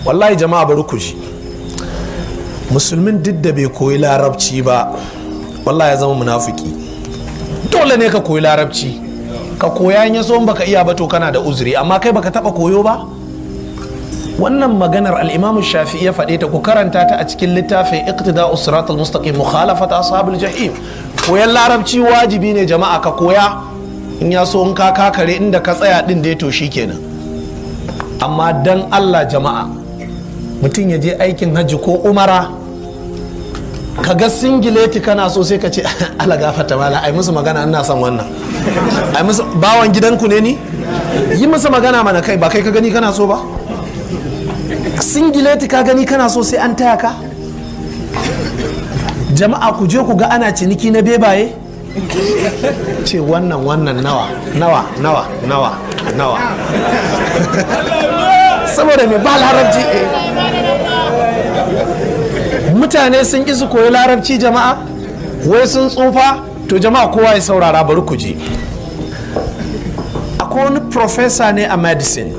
wallahi jama'a bari ku ji, musulmin duk da bai koyi larabci ba wallahi ya zama munafiki. Dole ne ka koyi larabci, ka koya in yaso in baka iya ba to kana da uzuri, amma kai baka taba koyo ba. Wannan maganar al-Imam Shafi'i ya faɗe ta, ku karanta ta a cikin littafin Iqtida'us Siratal Mustaqim Mukhalafat Ashabil Jahim. Koyan larabci wajibi ne jama'a, ka koya in yaso in ka kakare inda ka tsaya din dai to shikenan. Amma dan Allah jama'a, mutum ya je aikin hajji ko umara, ka ga singileti kana so sai ka ce ala gafata mala ai musu magana ina son wannan, ai musu bawan gidanku ne ni, yi musu magana mana, kai ba kai ka gani kana so ba, singileti ka gani kana so sai an taya ka. Jama'a ku je ku ga ana ciniki na bebaye, ce wannan nawa saboda mai ba larabci. Mutane sun ƙi su koyi larabci jama'a, wai sun tsufa. To jama'a kowa ya saurara, bari ku ji. Akwai wani professor ne a medicine,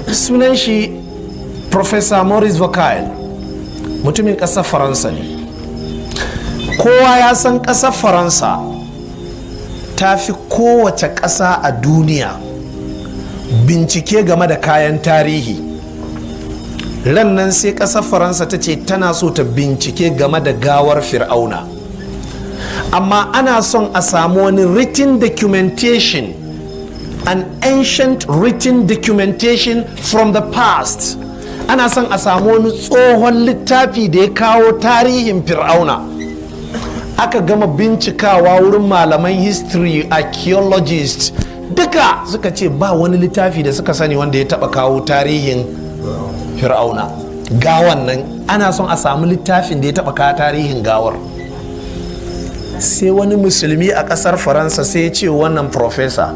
sunan shi Professor Maurice Vocal, mutumin ƙasar Faransa ne. Kowa ya san ƙasar Faransa ta fi kowace ƙasa a duniya bincike game da kayan tarihi. Ran nan sai ƙasar Faransa ta ce tana so ta bincike game da gawar Fir'auna, amma ana son a samu wani written documentation, an ancient written documentation from the past. Ana son a samu wani tsohon littafi da ya kawo tarihin Fir'auna. Aka gama bincikawa wurin malaman history, archaeologist, duka suka ce ba wani littafi da suka sani wanda ya taba kawo tarihin Fir'auna. Gawan nan ana son a samu littafin da ya taba kawo tarihin gawar. Sai wani musulmi a kasar Faransa sai ya ce wannan professor,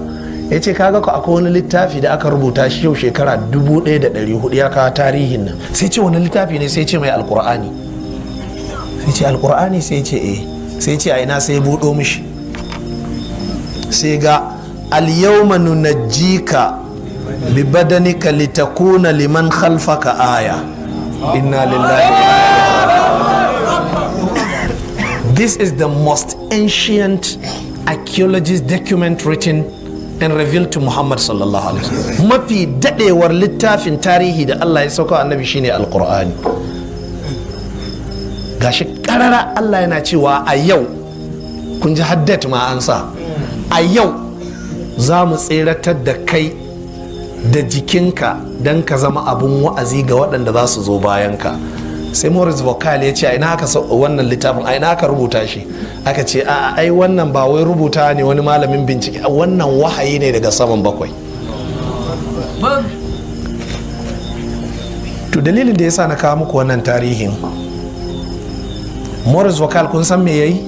ya ce kaga ko akwai wani littafi da aka rubuta shi yau shekara 1400 ya kawo tarihin nan. Sai ce wani littafi ne, sai ce mai Al-Qur'ani. Sai ce Al-Qur'ani, sai ce eh. Sai ce a ina, sai buɗo mishi, sai ga al-yawma nunajjika bi badanika litakuna liman khalfaka aya. Inna lillahi wa inna ilaihi. This is the most ancient archaeologist document written and revealed to Muhammad sallallahu alaihi wasallam. Mafi dadewar littafin tarihi da Allah ya sauka annabi shine Al-Qur'ani. Gashi karara Allah yana cewa a yau, kun ji haddat ma an sa, a yau za mu tseratar da kai da jikinka don ka zama abun wa'azi ga waɗanda za su zo bayanka. Sai Maurice Vocal ya ce a ina aka wannan littafin, a ina aka rubuta shi. Aka ce a ai wannan ba wai rubuta ne wani malamin bincike, wannan wahayi ne daga saman bakwai. To dalilin da yasa na kawo muku wannan tarihin, Maurice Vocal kun san me yayi?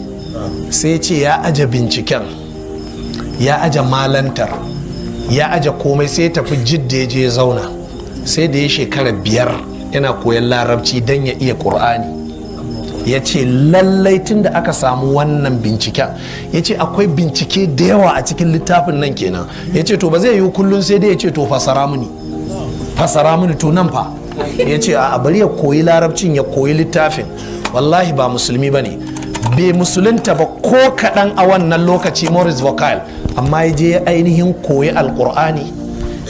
Sai ya ce ya aje binciken, ya aje malantar, ya aje komai, sai ya tafi Jidda ya je ya zauna. Sai da ya shekara 5 yana koyan larabci don ya iya Qur'ani. Ya ce lallai tun da aka samu wannan binciken, ya ce akwai bincike da yawa a cikin littafin nan kenan. Ya ce to ba zai yi kullum sai dai ya ce to fasara mini to nan fa. Ya ce a bari ya koyi larabcin, ya koyi littafin. Wallahi ba musulmi ba ne, bai musulunta ba ko kaɗan a wannan lokaci Maurice Vocal, amma ya je ainihin koyi Al-Qur'ani,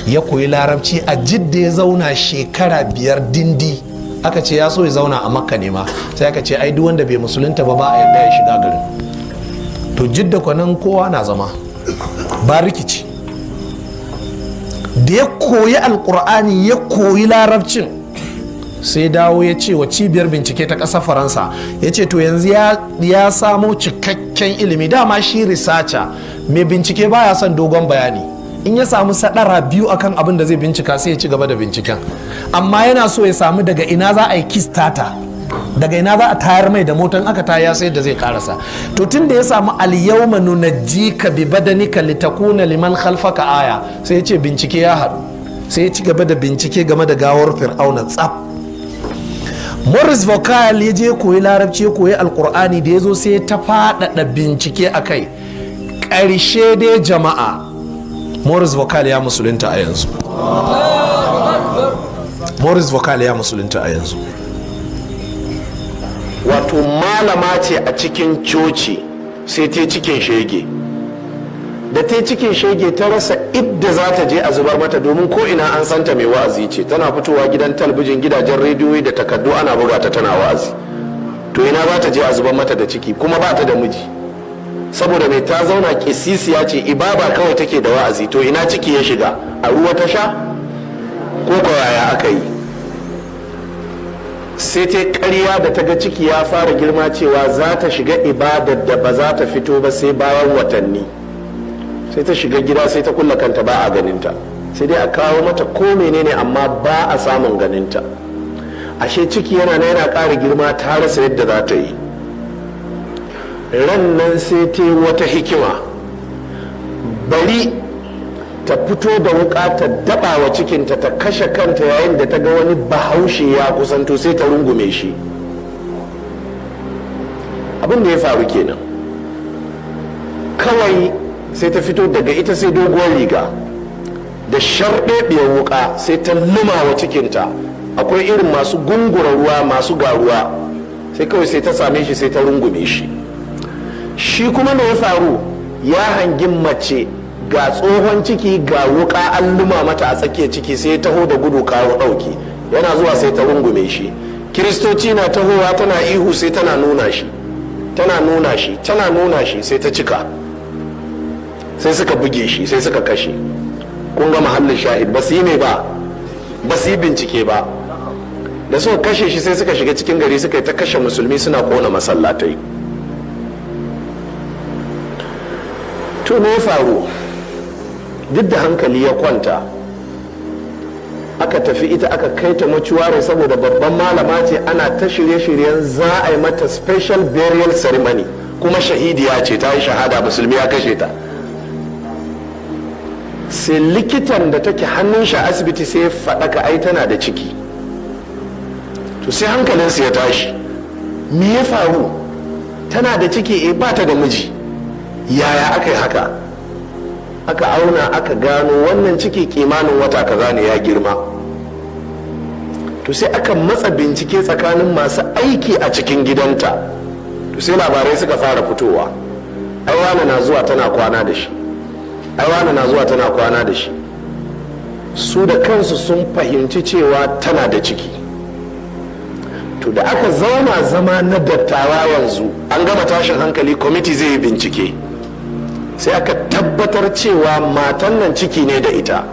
ya koyi larabci a Jidda, ya zauna shekara 5 dindi. Aka ce ya so ya zauna a Makka ne ma, sai aka ce ai duk wanda bai musulunta ba ba a yarda ya shiga garin. To Jidda kwanan kowa na zama ba rikici. Da ya koyi Al-Qur'ani, ya koyi larabcin, sai dawo ya ce wa cibiyar bincike ta ƙasar Faransa, ya ce to yanzu ya samo cikakken ilimi. Dama shi researcher mai bincike baya son dogon bayani, in ya samu sadara 2 akan abin da zai bincika sai ya ci gaba da binciken, amma yana so ya samu daga ina za a yi kistata, daga ina za a tayar mai da motan, aka taya sai da zai karasa. To tun da ya samu al-yawma nunajjika bi badanika litakuna liman khalfaka aya, sai ya ce bincike ya haɗu, sai ya ci gaba da bincike game da gawar Fir'auna tsaf. Maurice Vocal ya je koyi larabci, ya koyi Al-Qur'ani, da ya zo sai ta faɗaɗa bincike a kai. Ƙarshe dai jama'a, Maurice Vocal ya musulunta a yanzu. Morris vocal ya musulunta a yanzu. wato malama ce a cikin coci sai ta cikin shege, da ta cikin shege ta rasa idda za ta je a zubar mata, domin ko ina an santa mai wa'azi ce, tana fitowa gidan talabijin, gidajen rediyoyi da takardu ana buga ta tana wa'azi. To ina za ta je a zubar mata da ciki, kuma ba ta da miji, saboda mai ta zauna kisisiya ce, ibaba kawai take da wa'azi. To ina ciki ya shiga, a ruwa ta sha ko kwaya aka yi? sai ta ƙarya da ta ga ciki ya fara girma cewa za ta shiga ibadar da ba za ta fito ba sai bayan watanni. sai ta shiga gida sai ta kulla kanta, ba a ganinta, sai dai a kawo mata ko menene amma ba a samun ganinta. ashe ciki yana ƙara girma, ta rasa yadda za ta yi. ran nan sai ta yi wata hikima, bari ta fito da wuka ta daba wa cikinta ta kashe kanta yayin da ta ga wani bahaushe ya kusanto, sai ta rungume shi. abin da ya faru kenan, kawai sai ta fito daga ita sai doguwar riga da sharɓeɓiyar wuka, sai ta luma wa cikinta. akwai irin masu gungura ruwa, masu garuwa, sai kawai sai ta same shi sai ta rungume shi. shi kuma da ya faru, ya hangin mace ga tsohon ciki ga wuka an luma mata a tsakiyar ciki, sai ya taho da gudu kawo ɗauki. yana zuwa sai ta rungume shi. kiristoci na tahowa tana ihu, sai tana nuna shi tana nuna shi tana nuna shi, sai ta cika, sai suka buge shi, sai suka kashe. kun ga mahallin shahid, ba su yi mai ba, ba su yi bincike ba. da suka kashe shi sai suka shiga cikin gari, suka yi ta kashe musulmi, suna kona masallatai. to me ya faru? duk da hankali ya kwanta, aka tafi ita aka kai ta maciware, saboda babban malama ce, ana ta shirye-shiryen za a yi mata special burial ceremony, kuma shahidiya ce, ta yi shahada, musulmi ya kashe ta. sai likitan da take hannun shi a asibiti sai ya faɗaka, ai tana da ciki. to sai hankalinsu ya tashi, me ya faru? tana da ciki, ba ta da miji, yaya aka yi haka? aka auna aka gano wannan ciki kimanin wata kaza ne, ya girma. to sai aka matsa bincike tsakanin masu aiki a cikin gidanta. to sai labarai suka fara fitowa, ai wani na zuwa tana kwana da shi, ai wani na zuwa tana kwana da shi. su da kansu sun fahimci cewa tana da ciki. to da aka zauna zama na dattawa yanzu, an gama tashin hankali, kwamiti zai yi bincike. sai aka tabbatar cewa matan nan ciki ne da ita.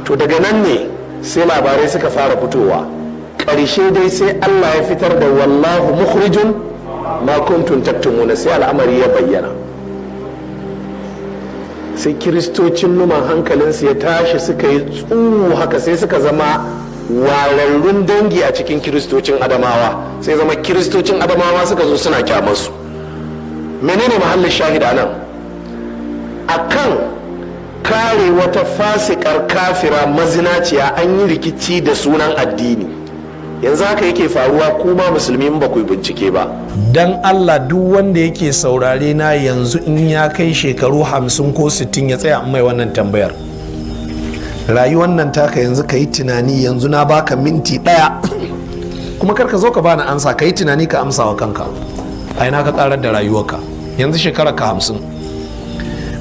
to daga nan ne sai labarai suka fara fitowa. ƙarshe dai sai Allah ya fitar da wallahu mukhrijun ma kuntum taktumuna, sai al'amari ya bayyana. sai kiristocin numan hankalinsu ya tashi, suka yi tsuru haka, sai suka zama wararrun dangi a cikin kiristocin Adamawa. sai zama kiristocin Adamawa suka zo suna kyamarsu. menene mahallin shahida nan? akan kare wata fasikar kafira mazinaciya an yi rikici da sunan addini. yanzu haka yake faruwa, kuma musulmi ba ku yi bincike ba. dan Allah, duk wanda yake saurare na yanzu, in ya kai shekaru 50 ko 60 ya tsaya mai wannan tambayar. rayuwar nan taka yanzu, ka yi tunani. yanzu na baka minti ɗaya kuma karka zo ka bani ansa, ka yi tunani, ka amsa wa kanka. a ina ka karar da rayuwarka? yanzu shekara ka 50,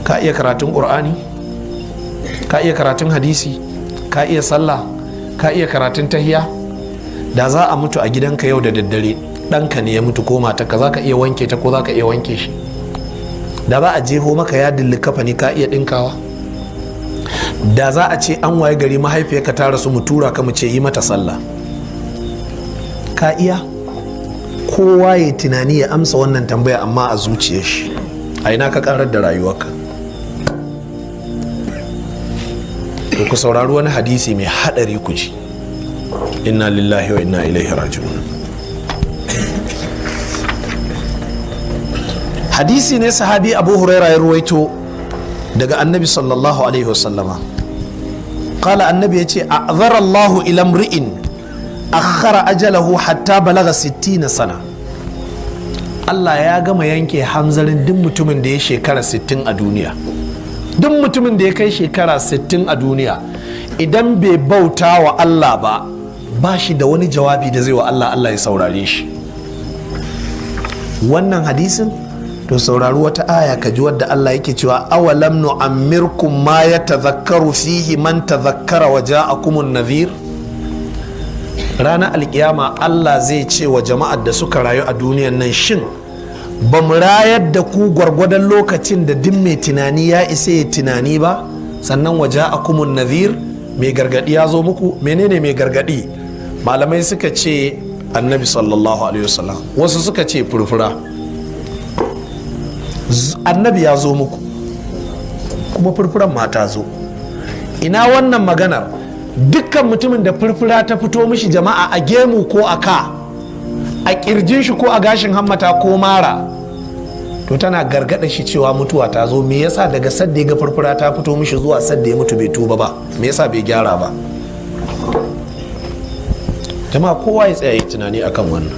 ka iya karatun ƙur'ani, ka iya karatun hadisi, ka iya sallah, ka iya karatun tahiya. da za a mutu a gidanka yau da daddare, ɗanka ne ya mutu ko matarka, za ka iya wanke ta ko za ka iya wanke shi? da za a jeho maka yadin likafa ne, ka iya ɗinkawa? da za a ce an waye gari mahaifiyarka ta rasu, mu tura ka mu ce yi mata sallah, ka iya? kowa ya tunani ya amsa wannan tambaya, amma a zuciyar shi. a ina ka karar da rayuwarka? to ku saurari wani hadisi mai hadari ku ji. inna lillahi wa inna ilaihi raji'un. hadisi ne sahabi Abu Huraira ya ruwaito daga annabi sallallahu alaihi wasallama. qala annabi yace a'zara Allahu ila imri'in akhara ajalahu hatta balaga 60 sana. Allah ya gama yanke hanzarin duk mutumin da ya shekara 60 a duniya. duk mutumin da ya kai shekara 60 a duniya, idan bai bauta wa Allah ba shi da wani jawabi da zai wa Allah, Allah ya saurare shi. Wannan hadisin to saurari wata aya ka ji wadda Allah yake cewa awalam nu'ammirkum ma yatadhakkaru fihi man tadhakkara wa ja'akumun nadhir. Ranar alkiyama Allah zai ce wa jama'ar da suka rayu a duniyan nan, shin ba mu rayar da ku gwargwadon lokacin da duk mai tunani ya isa ya tunani ba? Sannan wa ja'akumun nadhir, mai gargadi ya zo muku. Menene mai gargadi? Malamai suka ce annabi sallallahu alaihi wasallam, wasu suka ce furfura. Annabi ya zo muku kuma furfuran ma ta zo. Ina wannan maganar? Dukkan mutumin da furfura ta fito mishi jama'a a gemu ko a ka, a kirjin shi ko a gashin hammata ko mara, to tana gargada shi cewa mutuwa ta zo. Me yasa daga sadda ya ga furfura ta fito mishi zuwa sadda ya mutu bai tuba ba? Me yasa bai gyara ba? Jama'a kowa ya tsaya yi tunani akan wannan.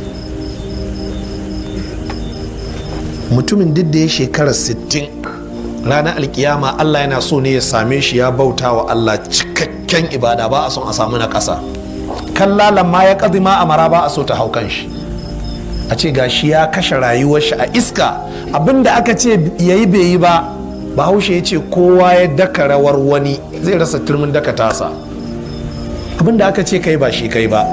Mutumin duk da ya shekara 60 ranar alkiyama Allah yana so ne ya same shi ya bauta wa Allah cikakken ibada, ba a son a samu na ƙasa. Kallalan ma ya ƙazima a mara, ba a so ta hau kan shi, a ce gashi ya kashe rayuwar shi a iska. Abinda aka ce yayi bai yi ba, Bahaushe ya ce kowa ya daka rawar wani zai rasa turmin daka tasa. Abinda aka ce kai ba shi kai ba.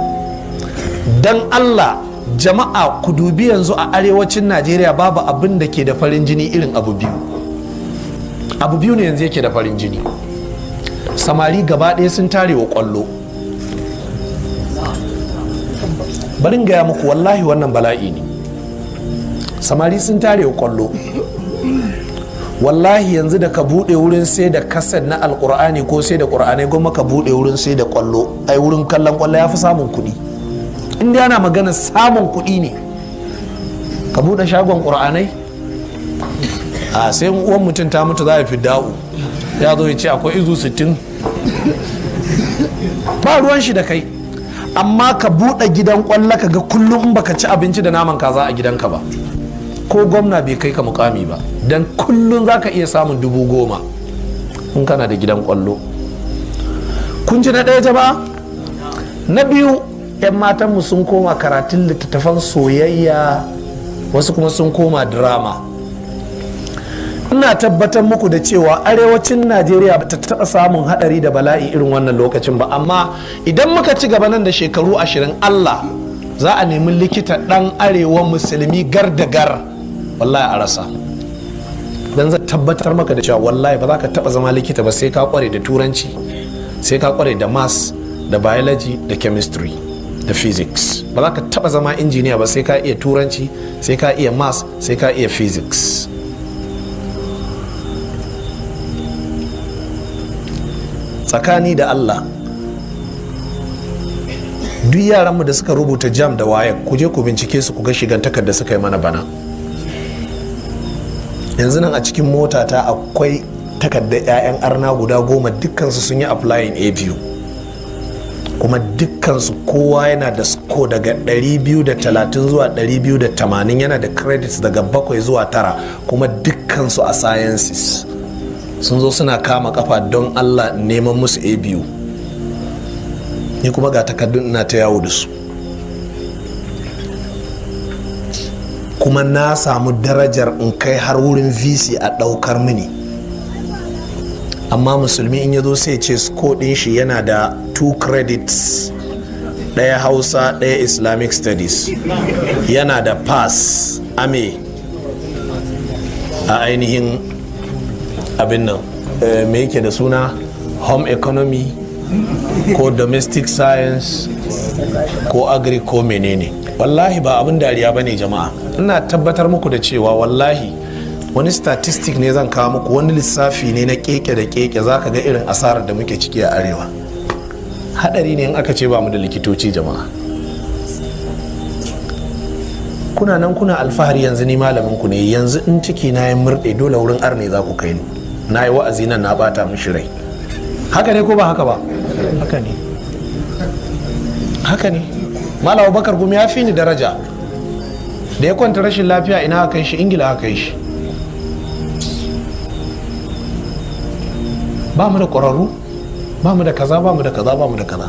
Dan Allah jama'a ku dubi yanzu a arewacin Najeriya babu abin da ke da farin jini irin abu biyu ne yanzu yake da farin jini. Samari gaba ɗaya sun tare wa ƙwallo. Barin gaya muku wallahi wannan bala'i ne. Samari sun tare wa ƙwallo. Wallahi yanzu da ka buɗe wurin sai da kaset na AL-QUR'ANI ko sai da ƙur'anai, goma ka buɗe wurin sai da ƙwallo. Ai wurin kallon ƙwallo ya fi samun kuɗi. Inda yana magana samun kuɗi ne, ka buɗe shagon ƙur'anai. A sai uwan mutum ta mutu za a fi da'u, ya zo ya ce akwai izu 60, ba ruwan shi da kai. Amma ka buɗe gidan ƙwallo ka ga kullum in baka ci abinci da naman kaza a gidanka ba, ko gwamna bai kai ka mukami ba, dan kullum za ka iya samun 10,000 in kana da gidan ƙwallo. Kun ji na ɗaya jama'a? Na biyu, 'yan matanmu sun koma karatun littattafan soyayya, wasu kuma sun koma drama. Ina tabbatar muku da cewa arewacin Najeriya ba ta taɓa samun haɗari da bala'i irin wannan lokacin ba, amma idan muka ci gaba nan da shekaru 20, Allah za a nemi likita ɗan arewa musulmi gar da gar, wallahi a rasa. Dan zan tabbatar maka da cewa wallahi ba za ka taɓa zama likita ba sai ka kware da turanci, sai ka kware da maths, da biology, da chemistry, da physics. Ba za ka taba zama injiniya ba sai ka iya turanci, sai ka iya maths, sai ka iya physics. Tsakani da Allah, duk yaranmu da suka rubuta jam da waya, ku je ku bincike su ku ga shigantakar da suka yi mana bana. Yanzu nan a cikin mota ta akwai takardar 'ya'yan arna guda 10, dukkansu sun yi applying ABU, kuma dukkansu kowa yana da score daga 230 zuwa 280, yana da credits daga 7 zuwa 9, kuma dukkansu a sciences. Sun zo suna kama kafa don Allah neman musu ABU, ni kuma ga takardun ina ta yawo da su, kuma na samu darajar in kai har wurin VC a daukar mini. Amma musulmi in ya zo sai ce score din shi yana da 2 credits, ɗaya Hausa ɗaya Islamic Studies, yana da pass ame a ainihin abin nan me yake da suna home economy ko domestic science ko agri ko menene. Wallahi ba abin dariya bane jama'a. Ina tabbatar muku da cewa wallahi wani statistic ne zan kawo muku, wani lissafi ne na keke da keke, za ka ga irin asarar da muke ciki a arewa. Hadari ne in aka ce ba mu da likitoci jama'a. Kuna nan kuna alfahari yanzu ni malamin ku ne, yanzu in ciki na yin murɗe dole wurin arne za ku kai ni, na yi wa'azi nan na bata mishi rai. Haka ne ko ba haka ba? Haka ne, haka ne. Malam Abubakar Gumi ya fi ni daraja, da ya kwanta rashin lafiya ina aka kai shi? Ingila aka kai shi. Ba mu da ƙwararru, ba mu da kaza ba mu da kaza ba mu da kaza.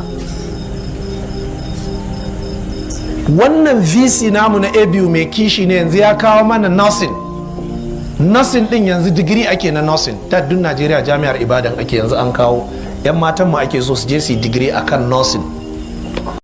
Wannan vc namu na abu mai kishi ne yanzu ya kawo mana nursing din yanzu digiri ake na nursing ta duk Najeriya jami'ar Ibadan ake yanzu an kawo 'yan matan mu ake so su je su yi digiri akan nursing